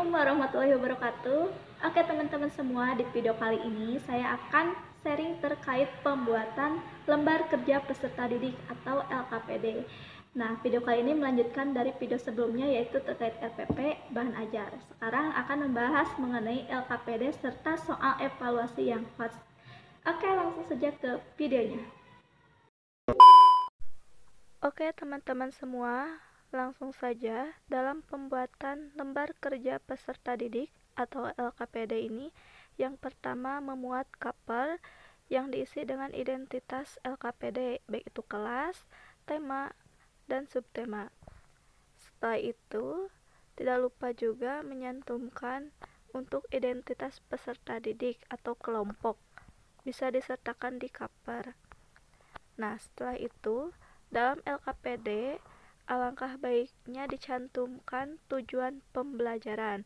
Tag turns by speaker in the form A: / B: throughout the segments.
A: Assalamualaikum warahmatullahi wabarakatuh. Oke teman-teman semua, di video kali ini saya akan sharing terkait pembuatan lembar kerja peserta didik atau LKPD. Nah, video kali ini melanjutkan dari video sebelumnya, yaitu terkait LPP bahan ajar. Sekarang akan membahas mengenai LKPD serta soal evaluasi yang fast. Oke, langsung saja ke videonya. Oke teman-teman semua, langsung saja dalam pembuatan lembar kerja peserta didik atau LKPD ini, yang pertama memuat cover yang diisi dengan identitas LKPD, baik itu kelas, tema, dan subtema. Setelah itu, tidak lupa juga menyantumkan untuk identitas peserta didik atau kelompok, bisa disertakan di cover. Nah, setelah itu, dalam LKPD, alangkah baiknya dicantumkan tujuan pembelajaran.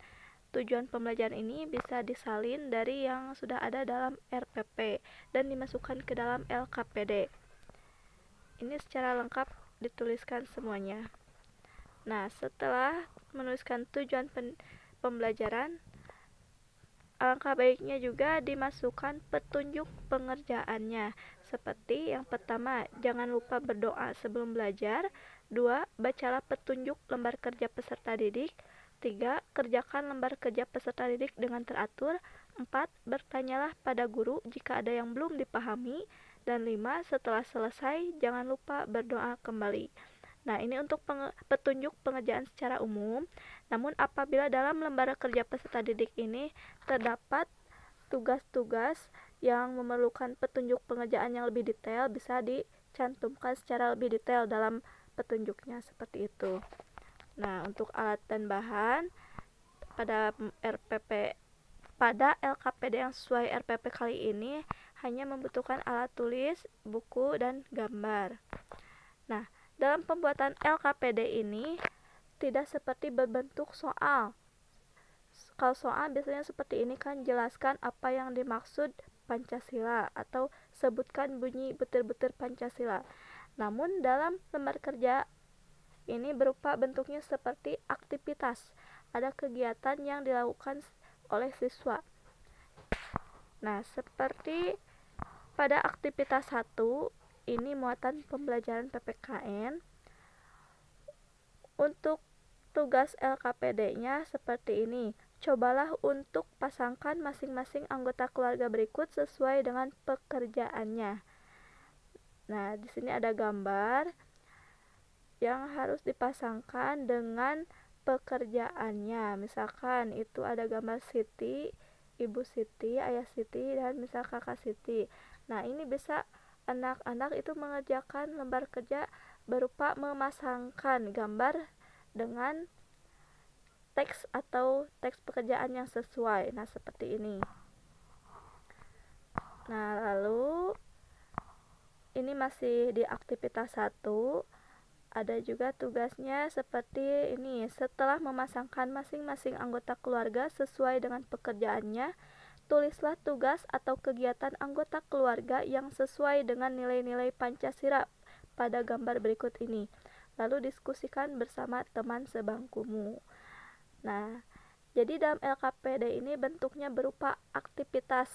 A: Tujuan pembelajaran ini bisa disalin dari yang sudah ada dalam RPP dan dimasukkan ke dalam LKPD. Ini secara lengkap dituliskan semuanya. Nah, setelah menuliskan tujuan pembelajaran, alangkah baiknya juga dimasukkan petunjuk pengerjaannya. Seperti yang pertama, jangan lupa berdoa sebelum belajar. 2. Bacalah petunjuk lembar kerja peserta didik. 3. Kerjakan lembar kerja peserta didik dengan teratur. 4. Bertanyalah pada guru jika ada yang belum dipahami. Dan 5. Setelah selesai, jangan lupa berdoa kembali. Nah, ini untuk petunjuk pengerjaan secara umum. Namun apabila dalam lembar kerja peserta didik ini terdapat tugas-tugas yang memerlukan petunjuk pengerjaan yang lebih detail, bisa dicantumkan secara lebih detail dalam petunjuknya, seperti itu. Nah, untuk alat dan bahan pada LKPD yang sesuai RPP kali ini hanya membutuhkan alat tulis, buku, dan gambar. Nah, dalam pembuatan LKPD ini tidak seperti berbentuk soal. Kalau soal biasanya seperti ini kan, jelaskan apa yang dimaksud Pancasila atau sebutkan bunyi butir-butir Pancasila. Namun dalam lembar kerja ini berupa bentuknya seperti aktivitas. Ada kegiatan yang dilakukan oleh siswa. Nah, seperti pada aktivitas 1, ini muatan pembelajaran PPKN. Untuk tugas LKPD-nya seperti ini. Cobalah untuk pasangkan masing-masing anggota keluarga berikut sesuai dengan pekerjaannya. Nah, di sini ada gambar yang harus dipasangkan dengan pekerjaannya. Misalkan itu ada gambar Siti, Ibu Siti, Ayah Siti, dan misal Kakak Siti. Nah, ini bisa anak-anak itu mengerjakan lembar kerja berupa memasangkan gambar dengan teks atau teks pekerjaan yang sesuai. Nah, seperti ini. Nah, lalu ini masih di aktivitas 1. Ada juga tugasnya seperti ini. Setelah memasangkan masing-masing anggota keluarga sesuai dengan pekerjaannya, tulislah tugas atau kegiatan anggota keluarga yang sesuai dengan nilai-nilai Pancasila pada gambar berikut ini. Lalu diskusikan bersama teman sebangkumu. Nah, jadi dalam LKPD ini bentuknya berupa aktivitas.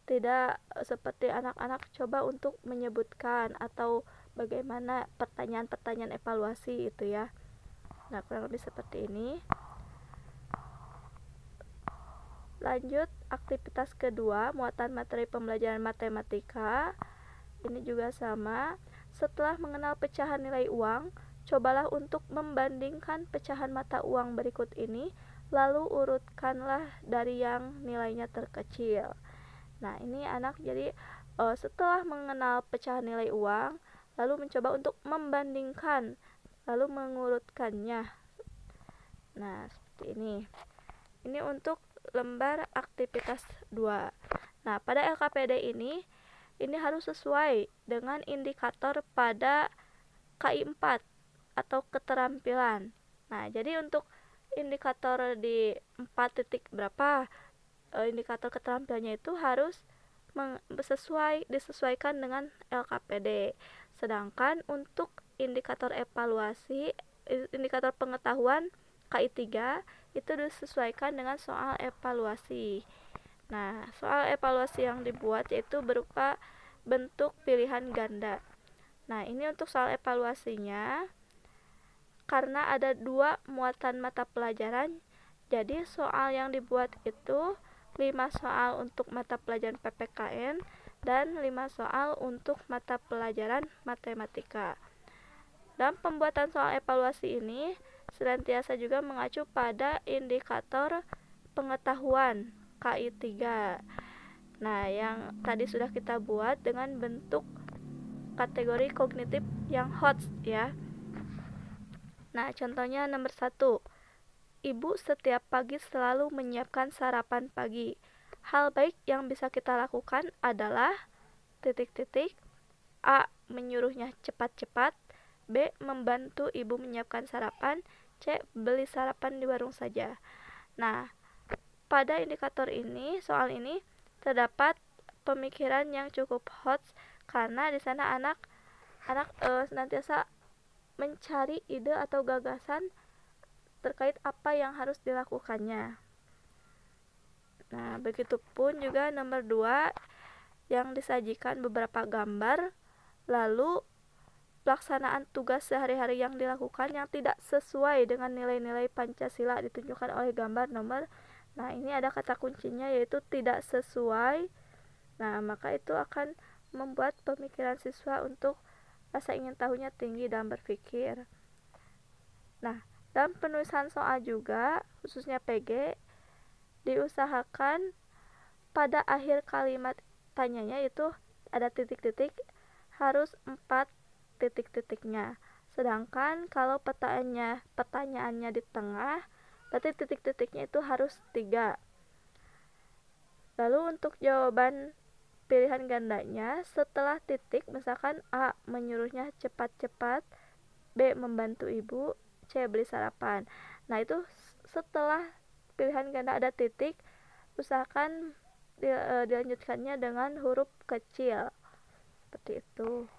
A: Tidak seperti anak-anak coba untuk menyebutkan atau bagaimana pertanyaan-pertanyaan evaluasi itu ya. Nah, kurang lebih seperti ini. Lanjut aktivitas kedua, muatan materi pembelajaran matematika. Ini juga sama. Setelah mengenal pecahan nilai uang, cobalah untuk membandingkan pecahan mata uang berikut ini, lalu urutkanlah dari yang nilainya terkecil. Nah, ini anak jadi setelah mengenal pecahan nilai uang, lalu mencoba untuk membandingkan, lalu mengurutkannya. Nah, seperti ini. Ini untuk lembar aktivitas 2. Nah, pada LKPD ini harus sesuai dengan indikator pada KI 4 atau keterampilan. Nah, jadi untuk indikator di 4 titik berapa, indikator keterampilannya itu harus disesuaikan dengan LKPD. Sedangkan untuk indikator evaluasi, indikator pengetahuan KI 3 itu disesuaikan dengan soal evaluasi. Nah, soal evaluasi yang dibuat yaitu berupa bentuk pilihan ganda. Nah, ini untuk soal evaluasinya, karena ada 2 muatan mata pelajaran, jadi soal yang dibuat itu 5 soal untuk mata pelajaran PPKN dan 5 soal untuk mata pelajaran matematika. Dalam pembuatan soal evaluasi ini, senantiasa juga mengacu pada indikator pengetahuan KI 3. Nah, yang tadi sudah kita buat dengan bentuk kategori kognitif yang HOTS ya. Nah, contohnya nomor 1. Ibu setiap pagi selalu menyiapkan sarapan pagi. Hal baik yang bisa kita lakukan adalah titik-titik. A. Menyuruhnya cepat-cepat. B. Membantu ibu menyiapkan sarapan. C. Beli sarapan di warung saja. Nah, pada indikator ini, soal ini terdapat pemikiran yang cukup HOTS karena di sana anak senantiasa mencari ide atau gagasan terkait apa yang harus dilakukannya. Nah, begitupun juga nomor 2 yang disajikan beberapa gambar, lalu pelaksanaan tugas sehari-hari yang dilakukan yang tidak sesuai dengan nilai-nilai Pancasila ditunjukkan oleh gambar nomor. Nah, ini ada kata kuncinya yaitu tidak sesuai. Nah, maka itu akan membuat pemikiran siswa untuk rasa ingin tahunya tinggi dalam berpikir. Nah, dalam penulisan soal juga, khususnya PG, diusahakan pada akhir kalimat tanyanya itu ada titik-titik, harus 4 titik-titiknya. Sedangkan kalau pertanyaannya di tengah, berarti titik-titiknya itu harus 3. Lalu untuk jawaban pilihan gandanya, setelah titik, misalkan A. Menyuruhnya cepat-cepat, B. Membantu ibu, C. Beli sarapan. Nah, itu setelah pilihan ganda ada titik, usahakan dilanjutkannya dengan huruf kecil. Seperti itu.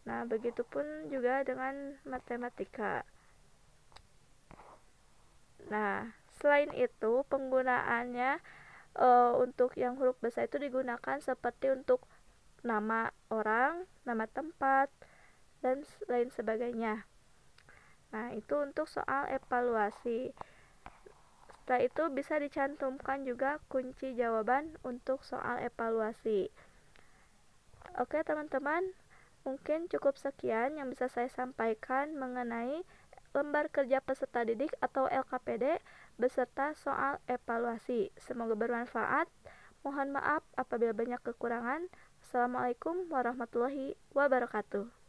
A: Nah, begitupun juga dengan matematika. Nah, selain itu, penggunaannya untuk yang huruf besar itu digunakan seperti untuk nama orang, nama tempat, dan lain sebagainya. Nah, itu untuk soal evaluasi. Setelah itu bisa dicantumkan juga kunci jawaban untuk soal evaluasi. Oke teman-teman, mungkin cukup sekian yang bisa saya sampaikan mengenai lembar kerja peserta didik atau LKPD beserta soal evaluasi. Semoga bermanfaat. Mohon maaf apabila banyak kekurangan. Assalamualaikum warahmatullahi wabarakatuh.